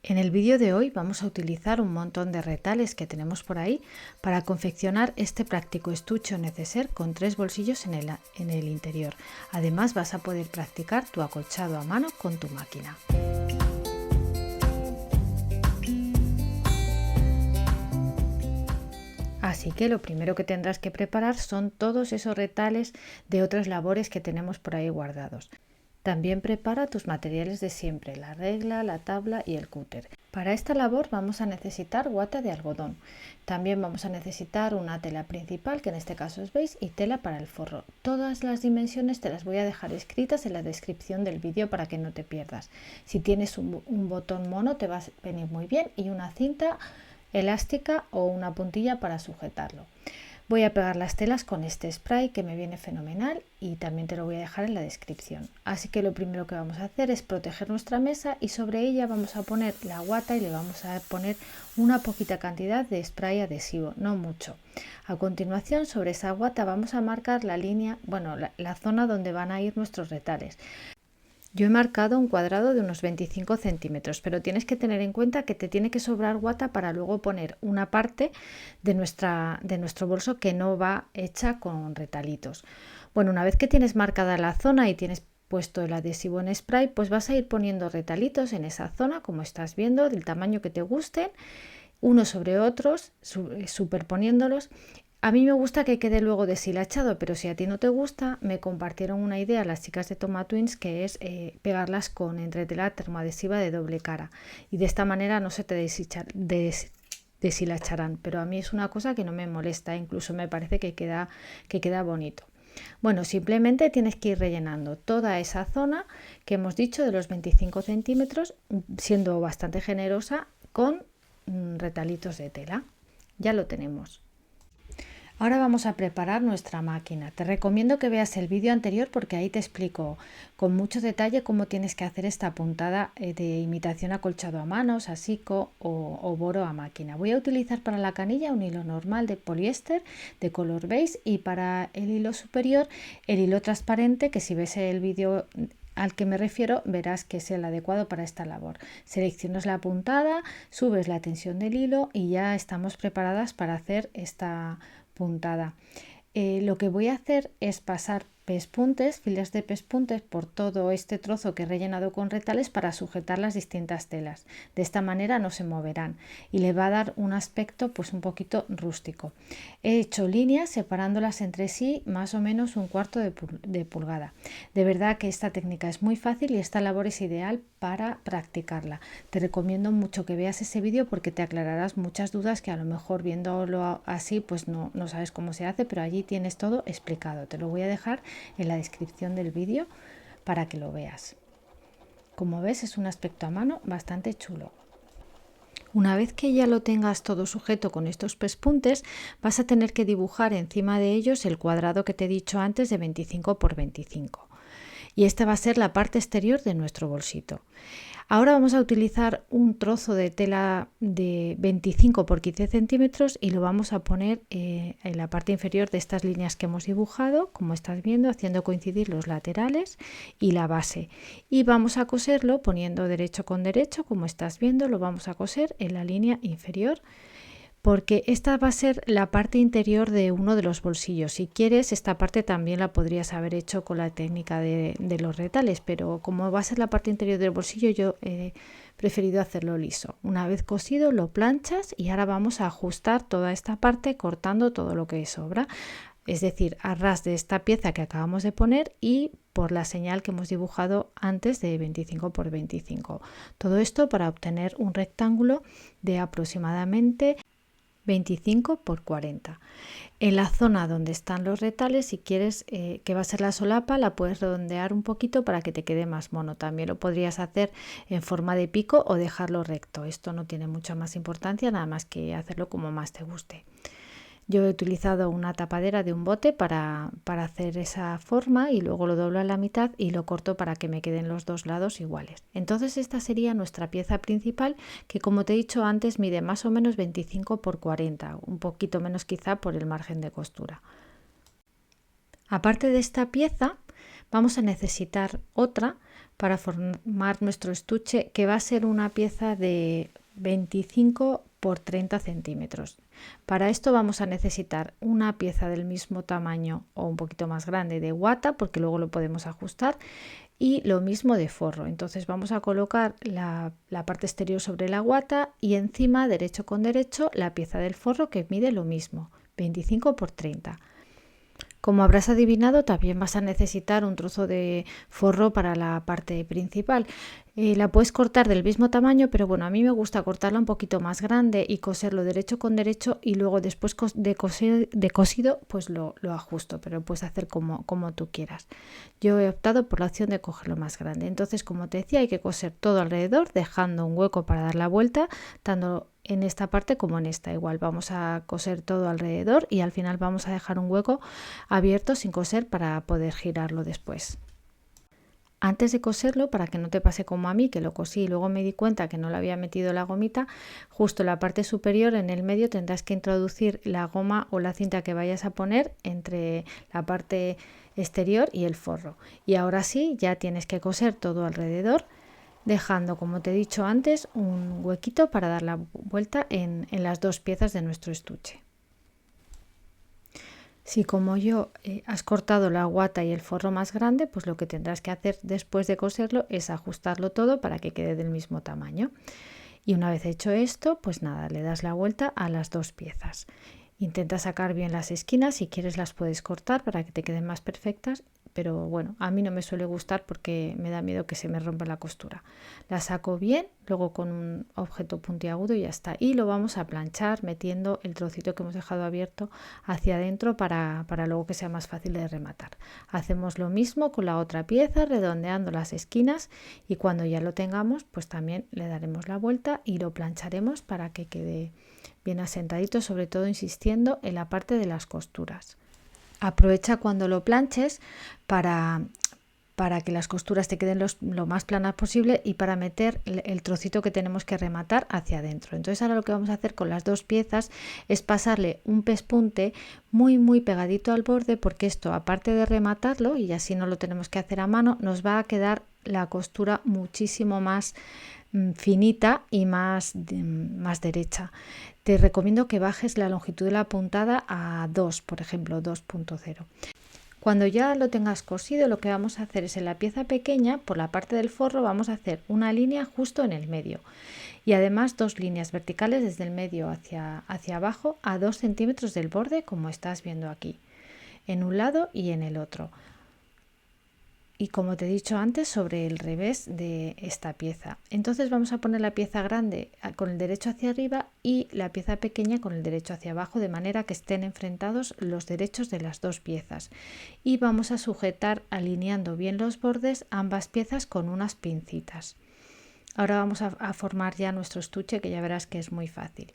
En el vídeo de hoy vamos a utilizar un montón de retales que tenemos por ahí para confeccionar este práctico estuche o neceser con 3 bolsillos en el interior. Además vas a poder practicar tu acolchado a mano con tu máquina. Así que lo primero que tendrás que preparar son todos esos retales de otras labores que tenemos por ahí guardados. También prepara tus materiales de siempre, la regla, la tabla y el cúter. Para esta labor vamos a necesitar guata de algodón. También vamos a necesitar una tela principal, que en este caso es beige, y tela para el forro. Todas las dimensiones te las voy a dejar escritas en la descripción del vídeo para que no te pierdas. Si tienes un botón mono te va a venir muy bien, y una cinta elástica o una puntilla para sujetarlo. Voy a pegar las telas con este spray que me viene fenomenal y también te lo voy a dejar en la descripción. Así que lo primero que vamos a hacer es proteger nuestra mesa y sobre ella vamos a poner la guata y le vamos a poner una poquita cantidad de spray adhesivo, no mucho. A continuación, sobre esa guata vamos a marcar la línea, la zona donde van a ir nuestros retales. Yo he marcado un cuadrado de unos 25 centímetros, pero tienes que tener en cuenta que te tiene que sobrar guata para luego poner una parte de nuestro bolso que no va hecha con retalitos. Bueno, una vez que tienes marcada la zona y tienes puesto el adhesivo en spray, pues vas a ir poniendo retalitos en esa zona, como estás viendo, del tamaño que te gusten, unos sobre otros, superponiéndolos. A mí me gusta que quede luego deshilachado, pero si a ti no te gusta, me compartieron una idea las chicas de Toma Twins, que es pegarlas con entretela termoadhesiva de doble cara, y de esta manera no se te deshilacharán, pero a mí es una cosa que no me molesta, incluso me parece que queda bonito. Bueno, simplemente tienes que ir rellenando toda esa zona que hemos dicho de los 25 centímetros, siendo bastante generosa, con retalitos de tela. Ya lo tenemos. Ahora vamos a preparar nuestra máquina. Te recomiendo que veas el vídeo anterior porque ahí te explico con mucho detalle cómo tienes que hacer esta puntada de imitación acolchado a mano, asico o boro a máquina. Voy a utilizar para la canilla un hilo normal de poliéster de color beige y para el hilo superior el hilo transparente, que si ves el vídeo al que me refiero verás que es el adecuado para esta labor. Seleccionas la puntada, subes la tensión del hilo y ya estamos preparadas para hacer esta puntada. Lo que voy a hacer es pasar pespuntes, filas de pespuntes por todo este trozo que he rellenado con retales para sujetar las distintas telas. De esta manera no se moverán y le va a dar un aspecto pues un poquito rústico. He hecho líneas separándolas entre sí más o menos 1/4 de pulgada. De verdad que esta técnica es muy fácil y esta labor es ideal para practicarla. Te recomiendo mucho que veas ese vídeo porque te aclararás muchas dudas que a lo mejor viéndolo así pues no sabes cómo se hace, pero allí tienes todo explicado. Te lo voy a dejar en la descripción del vídeo para que lo veas. Como ves, es un aspecto a mano bastante chulo. Una vez que ya lo tengas todo sujeto con estos pespuntes, vas a tener que dibujar encima de ellos el cuadrado que te he dicho antes de 25 por 25. Y esta va a ser la parte exterior de nuestro bolsito. Ahora vamos a utilizar un trozo de tela de 25 por 15 centímetros y lo vamos a poner en la parte inferior de estas líneas que hemos dibujado, como estás viendo, haciendo coincidir los laterales y la base. Y vamos a coserlo poniendo derecho con derecho, como estás viendo, lo vamos a coser en la línea inferior, porque esta va a ser la parte interior de uno de los bolsillos. Si quieres, esta parte también la podrías haber hecho con la técnica de los retales, pero como va a ser la parte interior del bolsillo, yo he preferido hacerlo liso. Una vez cosido, lo planchas y ahora vamos a ajustar toda esta parte cortando todo lo que sobra, es decir, a ras de esta pieza que acabamos de poner y por la señal que hemos dibujado antes de 25 por 25. Todo esto para obtener un rectángulo de aproximadamente 25 por 40. En la zona donde están los retales, si quieres que va a ser la solapa, la puedes redondear un poquito para que te quede más mono. También lo podrías hacer en forma de pico o dejarlo recto. Esto no tiene mucha más importancia, nada más que hacerlo como más te guste. Yo he utilizado una tapadera de un bote para hacer esa forma y luego lo doblo a la mitad y lo corto para que me queden los dos lados iguales. Entonces esta sería nuestra pieza principal, que como te he dicho antes mide más o menos 25 por 40, un poquito menos quizá por el margen de costura. Aparte de esta pieza vamos a necesitar otra para formar nuestro estuche, que va a ser una pieza de 25 por 30 centímetros. Para esto vamos a necesitar una pieza del mismo tamaño o un poquito más grande de guata, porque luego lo podemos ajustar, y lo mismo de forro. Entonces vamos a colocar la parte exterior sobre la guata y encima, derecho con derecho, la pieza del forro que mide lo mismo, 25 por 30. Como habrás adivinado, también vas a necesitar un trozo de forro para la parte principal. La puedes cortar del mismo tamaño, pero bueno, a mí me gusta cortarla un poquito más grande y coserlo derecho con derecho, y luego después de cosido pues lo ajusto, pero lo puedes hacer como tú quieras. Yo he optado por la opción de cogerlo más grande. Entonces, como te decía, hay que coser todo alrededor, dejando un hueco para dar la vuelta, tanto en esta parte como en esta. Igual vamos a coser todo alrededor y al final vamos a dejar un hueco abierto sin coser para poder girarlo después. Antes de coserlo, para que no te pase como a mí, que lo cosí y luego me di cuenta que no le había metido la gomita, justo en la parte superior, en el medio, tendrás que introducir la goma o la cinta que vayas a poner entre la parte exterior y el forro. Y ahora sí, ya tienes que coser todo alrededor, dejando, como te he dicho antes, un huequito para dar la vuelta en las dos piezas de nuestro estuche. Si como yo has cortado la guata y el forro más grande, pues lo que tendrás que hacer después de coserlo es ajustarlo todo para que quede del mismo tamaño. Y una vez hecho esto, pues nada, le das la vuelta a las dos piezas. Intenta sacar bien las esquinas, si quieres las puedes cortar para que te queden más perfectas, pero bueno, a mí no me suele gustar porque me da miedo que se me rompa la costura. La saco bien, luego con un objeto puntiagudo y ya está. Y lo vamos a planchar metiendo el trocito que hemos dejado abierto hacia adentro para luego que sea más fácil de rematar. Hacemos lo mismo con la otra pieza, redondeando las esquinas, y cuando ya lo tengamos, pues también le daremos la vuelta y lo plancharemos para que quede bien asentadito, sobre todo insistiendo en la parte de las costuras. Aprovecha cuando lo planches para que las costuras te queden lo más planas posible y para meter el trocito que tenemos que rematar hacia adentro. Entonces ahora lo que vamos a hacer con las dos piezas es pasarle un pespunte muy pegadito al borde, porque esto, aparte de rematarlo, y así no lo tenemos que hacer a mano, nos va a quedar la costura muchísimo más finita y más derecha. Te recomiendo que bajes la longitud de la puntada a 2, por ejemplo, 2.0. Cuando ya lo tengas cosido, lo que vamos a hacer es en la pieza pequeña, por la parte del forro, vamos a hacer una línea justo en el medio, y además dos líneas verticales desde el medio hacia abajo a 2 centímetros del borde, como estás viendo aquí, en un lado y en el otro. Y como te he dicho antes, sobre el revés de esta pieza. Entonces vamos a poner la pieza grande con el derecho hacia arriba y la pieza pequeña con el derecho hacia abajo, de manera que estén enfrentados los derechos de las dos piezas. Y vamos a sujetar, alineando bien los bordes, ambas piezas con unas pincitas. Ahora vamos a formar ya nuestro estuche, que ya verás que es muy fácil.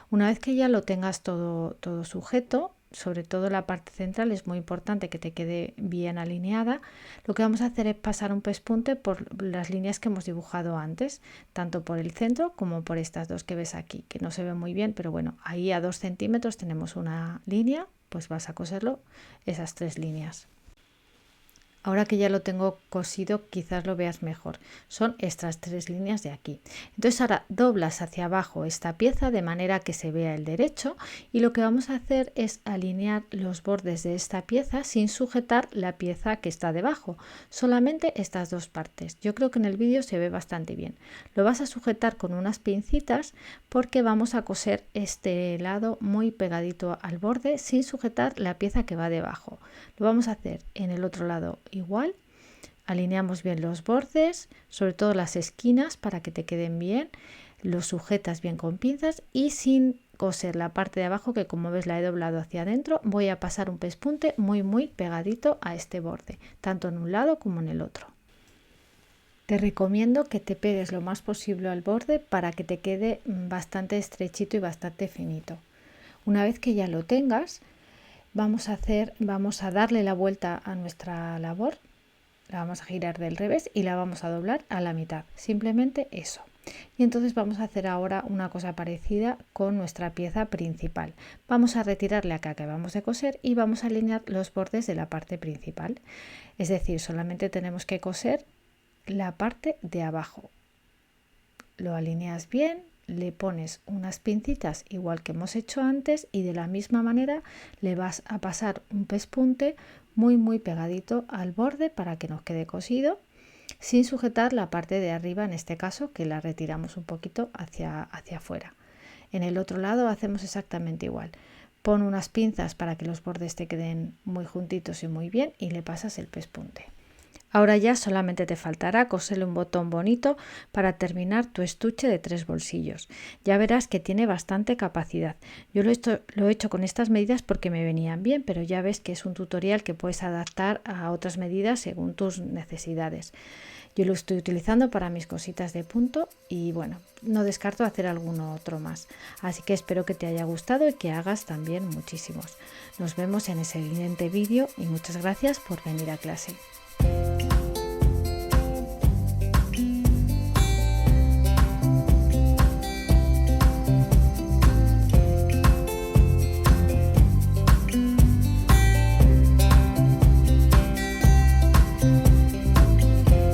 Una vez que ya lo tengas todo sujeto, sobre todo la parte central es muy importante que te quede bien alineada, lo que vamos a hacer es pasar un pespunte por las líneas que hemos dibujado antes, tanto por el centro como por estas dos que ves aquí, que no se ven muy bien, pero bueno, ahí a 2 centímetros tenemos una línea, pues vas a coserlo esas 3 líneas. Ahora que ya lo tengo cosido, quizás lo veas mejor. Son estas 3 líneas de aquí. Entonces ahora doblas hacia abajo esta pieza de manera que se vea el derecho, y lo que vamos a hacer es alinear los bordes de esta pieza sin sujetar la pieza que está debajo, solamente estas dos partes. Yo creo que en el vídeo se ve bastante bien. Lo vas a sujetar con unas pincitas porque vamos a coser este lado muy pegadito al borde sin sujetar la pieza que va debajo. Lo vamos a hacer en el otro lado igual. Alineamos bien los bordes, sobre todo las esquinas, para que te queden bien. Los sujetas bien con pinzas y sin coser la parte de abajo, que como ves la he doblado hacia adentro. Voy a pasar un pespunte muy pegadito a este borde, tanto en un lado como en el otro. Te recomiendo que te pegues lo más posible al borde para que te quede bastante estrechito y bastante finito. Una vez que ya lo tengas, vamos a darle la vuelta a nuestra labor, la vamos a girar del revés y la vamos a doblar a la mitad, simplemente eso. Y entonces vamos a hacer ahora una cosa parecida con nuestra pieza principal. Vamos a retirar la que acabamos de coser y vamos a alinear los bordes de la parte principal. Es decir, solamente tenemos que coser la parte de abajo. Lo alineas bien, le pones unas pincitas igual que hemos hecho antes y de la misma manera le vas a pasar un pespunte muy pegadito al borde para que nos quede cosido, sin sujetar la parte de arriba, en este caso, que la retiramos un poquito hacia afuera. En el otro lado hacemos exactamente igual. Pon unas pinzas para que los bordes te queden muy juntitos y muy bien y le pasas el pespunte. Ahora ya solamente te faltará coserle un botón bonito para terminar tu estuche de 3 bolsillos. Ya verás que tiene bastante capacidad. Yo lo he hecho con estas medidas porque me venían bien, pero ya ves que es un tutorial que puedes adaptar a otras medidas según tus necesidades. Yo lo estoy utilizando para mis cositas de punto y bueno, no descarto hacer alguno otro más. Así que espero que te haya gustado y que hagas también muchísimos. Nos vemos en el siguiente vídeo y muchas gracias por venir a clase.